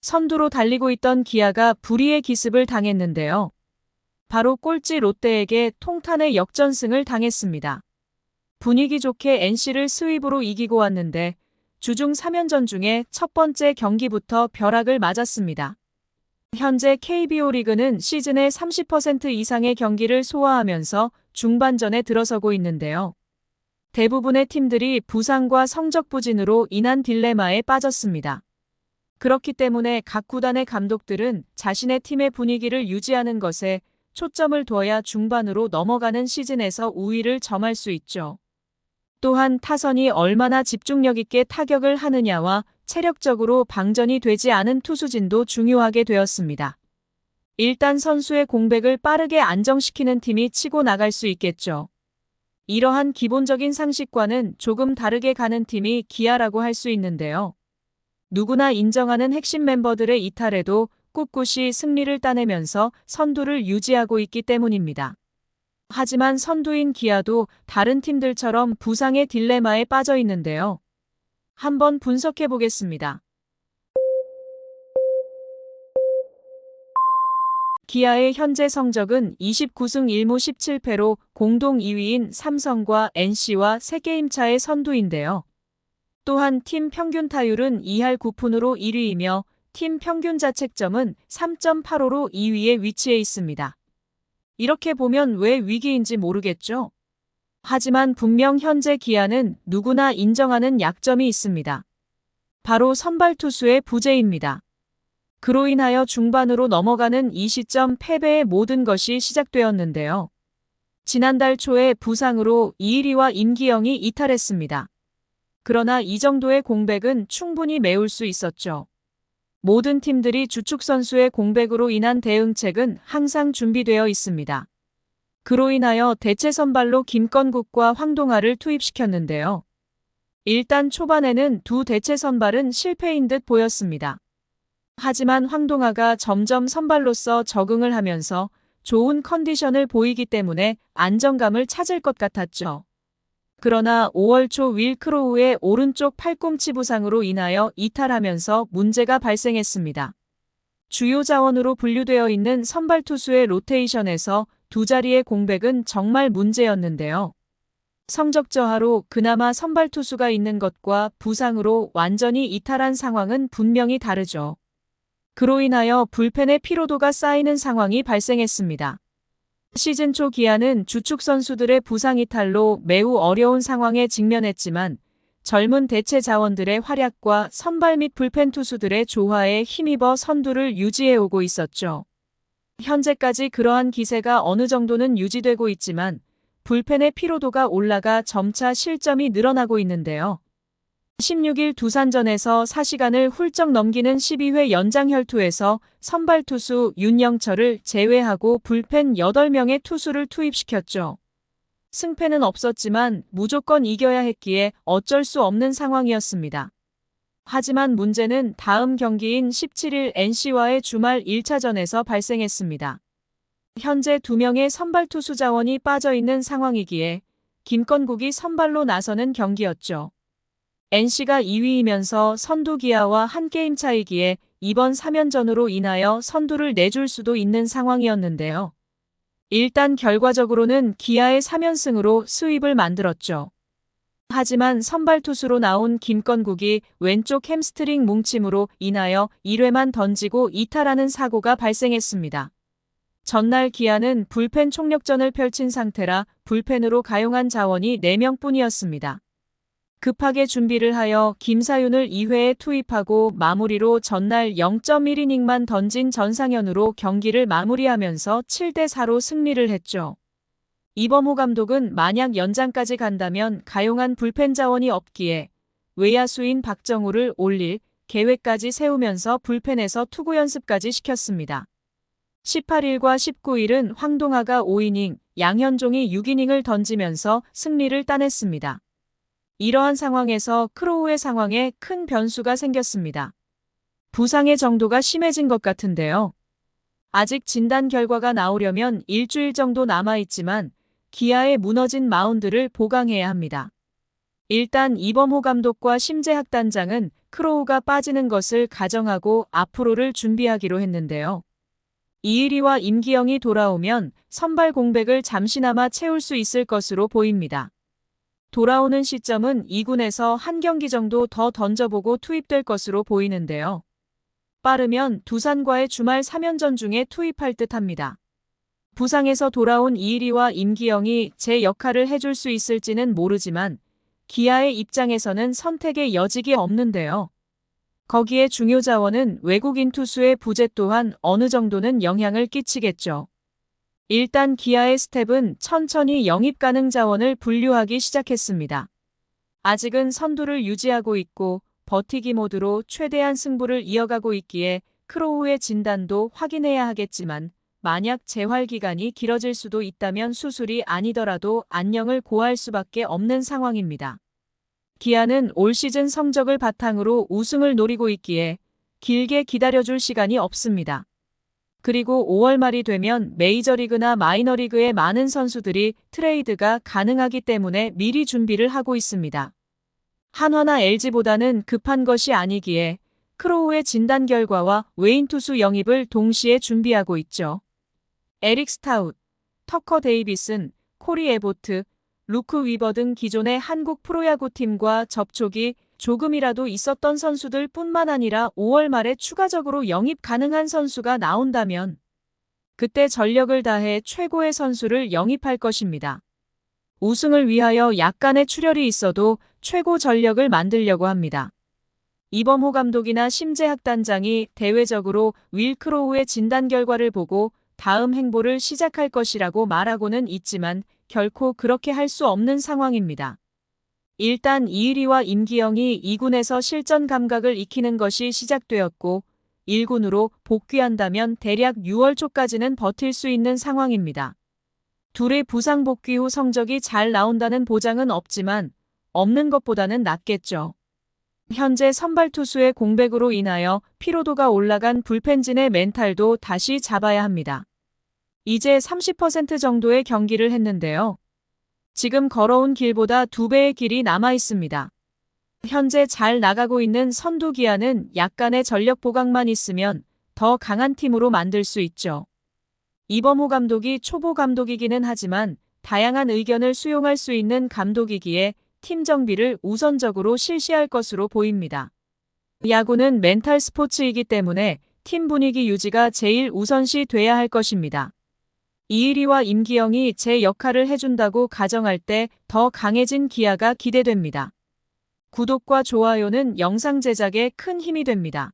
선두로 달리고 있던 기아가 불의의 기습을 당했는데요. 바로 꼴찌 롯데에게 통탄의 역전승을 당했습니다. 분위기 좋게 NC를 스윕으로 이기고 왔는데 주중 3연전 중에 첫 번째 경기부터 벼락을 맞았습니다. 현재 KBO 리그는 시즌의 30% 이상의 경기를 소화하면서 중반전에 들어서고 있는데요. 대부분의 팀들이 부상과 성적 부진으로 인한 딜레마에 빠졌습니다. 그렇기 때문에 각 구단의 감독들은 자신의 팀의 분위기를 유지하는 것에 초점을 둬야 중반으로 넘어가는 시즌에서 우위를 점할 수 있죠. 또한 타선이 얼마나 집중력 있게 타격을 하느냐와 체력적으로 방전이 되지 않은 투수진도 중요하게 되었습니다. 일단 선수의 공백을 빠르게 안정시키는 팀이 치고 나갈 수 있겠죠. 이러한 기본적인 상식과는 조금 다르게 가는 팀이 기아라고 할 수 있는데요. 누구나 인정하는 핵심 멤버들의 이탈에도 꿋꿋이 승리를 따내면서 선두를 유지하고 있기 때문입니다. 하지만 선두인 기아도 다른 팀들처럼 부상의 딜레마에 빠져 있는데요. 한번 분석해 보겠습니다. 기아의 현재 성적은 29승 1무 17패로 공동 2위인 삼성과 NC와 3게임 차의 선두인데요. 또한 팀 평균 타율은 2할 9푼으로 1위이며 팀 평균 자책점은 3.85로 2위에 위치해 있습니다. 이렇게 보면 왜 위기인지 모르겠죠? 하지만 분명 현재 기아는 누구나 인정하는 약점이 있습니다. 바로 선발 투수의 부재입니다. 그로 인하여 중반으로 넘어가는 이 시점 패배의 모든 것이 시작되었는데요. 지난달 초에 부상으로 이일이와 임기영이 이탈했습니다. 그러나 이 정도의 공백은 충분히 메울 수 있었죠. 모든 팀들이 주축 선수의 공백으로 인한 대응책은 항상 준비되어 있습니다. 그로 인하여 대체 선발로 김건국과 황동아를 투입시켰는데요. 일단 초반에는 두 대체 선발은 실패인 듯 보였습니다. 하지만 황동아가 점점 선발로서 적응을 하면서 좋은 컨디션을 보이기 때문에 안정감을 찾을 것 같았죠. 그러나 5월 초 윌 크로우의 오른쪽 팔꿈치 부상으로 인하여 이탈하면서 문제가 발생했습니다. 주요 자원으로 분류되어 있는 선발 투수의 로테이션에서 두 자리의 공백은 정말 문제였는데요. 성적 저하로 그나마 선발 투수가 있는 것과 부상으로 완전히 이탈한 상황은 분명히 다르죠. 그로 인하여 불펜의 피로도가 쌓이는 상황이 발생했습니다. 시즌 초 기아는 주축 선수들의 부상 이탈로 매우 어려운 상황에 직면했지만 젊은 대체 자원들의 활약과 선발 및 불펜 투수들의 조화에 힘입어 선두를 유지해오고 있었죠. 현재까지 그러한 기세가 어느 정도는 유지되고 있지만 불펜의 피로도가 올라가 점차 실점이 늘어나고 있는데요. 16일 두산전에서 4시간을 훌쩍 넘기는 12회 연장 혈투에서 선발 투수 윤영철을 제외하고 불펜 8명의 투수를 투입시켰죠. 승패는 없었지만 무조건 이겨야 했기에 어쩔 수 없는 상황이었습니다. 하지만 문제는 다음 경기인 17일 NC와의 주말 1차전에서 발생했습니다. 현재 2명의 선발 투수 자원이 빠져있는 상황이기에 김건국이 선발로 나서는 경기였죠. NC가 2위이면서 선두 기아와 한 게임 차이기에 이번 3연전으로 인하여 선두를 내줄 수도 있는 상황이었는데요. 일단 결과적으로는 기아의 3연승으로 수입을 만들었죠. 하지만 선발 투수로 나온 김건국이 왼쪽 햄스트링 뭉침으로 인하여 1회만 던지고 이탈하는 사고가 발생했습니다. 전날 기아는 불펜 총력전을 펼친 상태라 불펜으로 가용한 자원이 4명뿐이었습니다. 급하게 준비를 하여 김사윤을 2회에 투입하고 마무리로 전날 0.1이닝만 던진 전상현으로 경기를 마무리하면서 7대4로 승리를 했죠. 이범호 감독은 만약 연장까지 간다면 가용한 불펜 자원이 없기에 외야수인 박정우를 올릴 계획까지 세우면서 불펜에서 투구 연습까지 시켰습니다. 18일과 19일은 황동아가 5이닝, 양현종이 6이닝을 던지면서 승리를 따냈습니다. 이러한 상황에서 크로우의 상황에 큰 변수가 생겼습니다. 부상의 정도가 심해진 것 같은데요. 아직 진단 결과가 나오려면 일주일 정도 남아있지만 기아의 무너진 마운드를 보강해야 합니다. 일단 이범호 감독과 심재학 단장은 크로우가 빠지는 것을 가정하고 앞으로를 준비하기로 했는데요. 이의리와 임기영이 돌아오면 선발 공백을 잠시나마 채울 수 있을 것으로 보입니다. 돌아오는 시점은 2군에서 한 경기 정도 더 던져보고 투입될 것으로 보이는데요. 빠르면 두산과의 주말 3연전 중에 투입할 듯합니다. 부상에서 돌아온 이의리와 임기영이 제 역할을 해줄 수 있을지는 모르지만 기아의 입장에서는 선택의 여직이 없는데요. 거기에 중요 자원은 외국인 투수의 부재 또한 어느 정도는 영향을 끼치겠죠. 일단 기아의 스텝은 천천히 영입 가능 자원을 분류하기 시작했습니다. 아직은 선두를 유지하고 있고 버티기 모드로 최대한 승부를 이어가고 있기에 크로우의 진단도 확인해야 하겠지만 만약 재활 기간이 길어질 수도 있다면 수술이 아니더라도 안녕을 고할 수밖에 없는 상황입니다. 기아는 올 시즌 성적을 바탕으로 우승을 노리고 있기에 길게 기다려줄 시간이 없습니다. 그리고 5월 말이 되면 메이저리그나 마이너리그의 많은 선수들이 트레이드가 가능하기 때문에 미리 준비를 하고 있습니다. 한화나 LG보다는 급한 것이 아니기에 크로우의 진단 결과와 외인 투수 영입을 동시에 준비하고 있죠. 에릭 스타웃, 터커 데이비슨, 코리 에보트, 루크 위버 등 기존의 한국 프로야구팀과 접촉이 조금이라도 있었던 선수들 뿐만 아니라 5월 말에 추가적으로 영입 가능한 선수가 나온다면 그때 전력을 다해 최고의 선수를 영입할 것입니다. 우승을 위하여 약간의 출혈이 있어도 최고 전력을 만들려고 합니다. 이범호 감독이나 심재학 단장이 대외적으로 윌 크로우의 진단 결과를 보고 다음 행보를 시작할 것이라고 말하고는 있지만 결코 그렇게 할 수 없는 상황입니다. 일단 이의리와 임기영이 2군에서 실전 감각을 익히는 것이 시작되었고 1군으로 복귀한다면 대략 6월 초까지는 버틸 수 있는 상황입니다. 둘의 부상 복귀 후 성적이 잘 나온다는 보장은 없지만 없는 것보다는 낫겠죠. 현재 선발 투수의 공백으로 인하여 피로도가 올라간 불펜진의 멘탈도 다시 잡아야 합니다. 이제 30% 정도의 경기를 했는데요. 지금 걸어온 길보다 2배의 길이 남아 있습니다. 현재 잘 나가고 있는 선두 기아는 약간의 전력 보강만 있으면 더 강한 팀으로 만들 수 있죠. 이범호 감독이 초보 감독이기는 하지만 다양한 의견을 수용할 수 있는 감독이기에 팀 정비를 우선적으로 실시할 것으로 보입니다. 야구는 멘탈 스포츠이기 때문에 팀 분위기 유지가 제일 우선시 돼야 할 것입니다. 이의리와 임기영이 제 역할을 해준다고 가정할 때 더 강해진 기아가 기대됩니다. 구독과 좋아요는 영상 제작에 큰 힘이 됩니다.